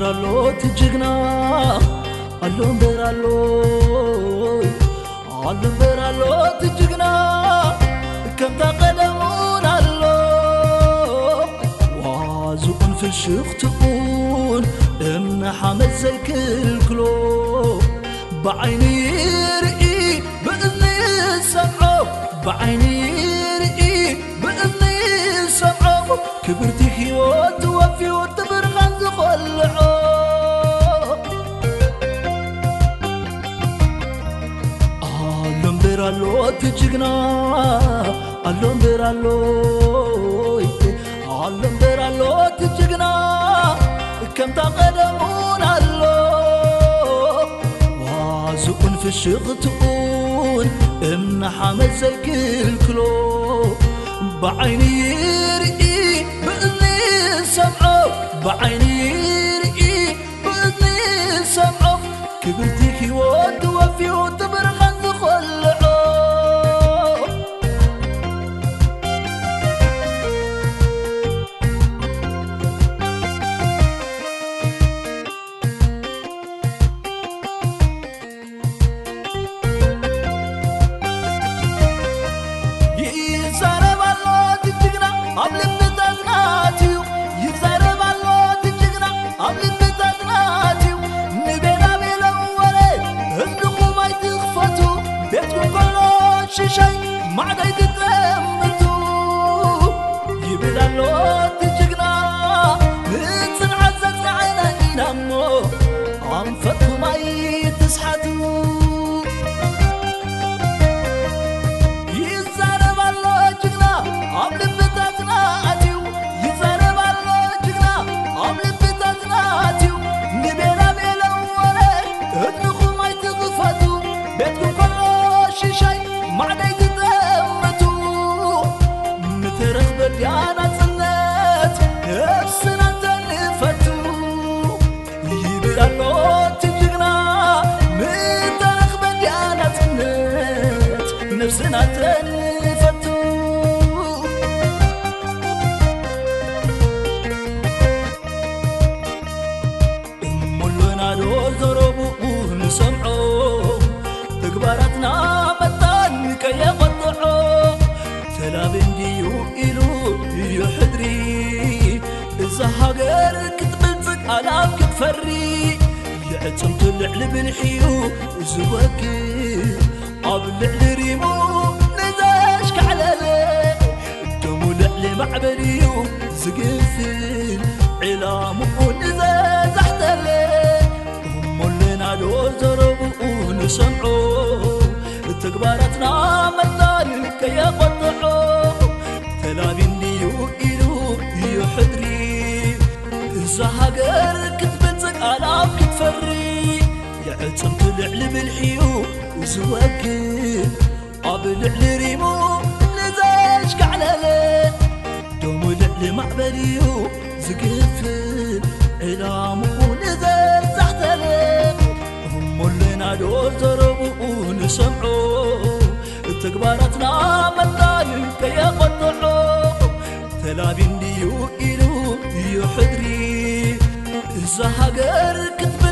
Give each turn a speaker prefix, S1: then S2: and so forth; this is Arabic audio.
S1: برالو تجينا اللهم برالو تجينا كم تقدمون الله وازقن في الشيخ تقول إن حمد زي كلو بعيني رئي بإذني سمعه بعيني رئي بإذني سمعه كبرتي حيوت وفي وتبرخان زخلعه اللهم برالو تجينا اللهم برالو تجينا كم تقدمون الله وازقن في الشيخ تقول إن حمد زي كلو بعيني رئي بإذني سمعه بعيني رئي بإذني سمعه كبرتي حيوت وفي وتبرخان زخلعه شيء ما عاد يتأملتو يبدالو تجينا نتنعزز عينينا مو عم فتو ما يتسحتو يزارب الله جينا عم لبتاتنا اتيو يزارب الله جينا عم لبتاتنا اتيو نبينا بيلو ولا ادنخو ما يتغفتو بيتكم كله شيء ما عاد يتأمتو مترخب ديانا تنت نفسنا تنفتو يبدالو تجينا مترخب ديانا تنت نفسنا تنفتو ملونا دو زربو نسمعو تكبرتنا كي يقطعوا تلابنديو إلو يحدري إذا هاجر كتبلتك ألاف كتفري يعتم طلع لبنحيو زواكي قبل ريمو نزاشك على ليه دمو لعلي معبريو زقفل علامو نزاز احتلي هم اللي نادو زربو نسمعو تكبرتنا مثال كي يقطعوا تلابنديو إلو يحدري إذا هاجر كتبتك ألاف كتفري يعتم طلع لبالحيو زواكل قبل ريمو نزاشك على لين دومو لعلي معبريو زقفل علامو نزل تحت لين هم اللي نادو زربو نسمعو تكبرتنا مثال كي يقطعوا تلابنديو إلو يحدري إذا هاجر كتبتك